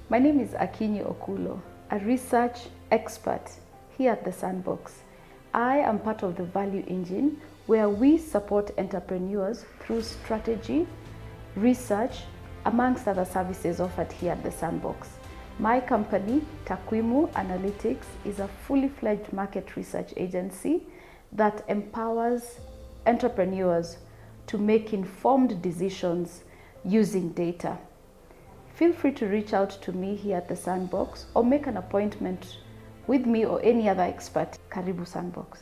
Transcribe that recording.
My name is Akinyi Okulo, a research expert here at the Sandbox. I am part of the value engine where we support entrepreneurs through strategy, research, amongst other services offered here at the Sandbox. My company, Takwimu Analytics, is a fully fledged market research agency that empowers entrepreneurs to make informed decisions using data. Feel free to reach out to me here at the Sandbox or make an appointment with me or any other expert. Karibu Sandbox.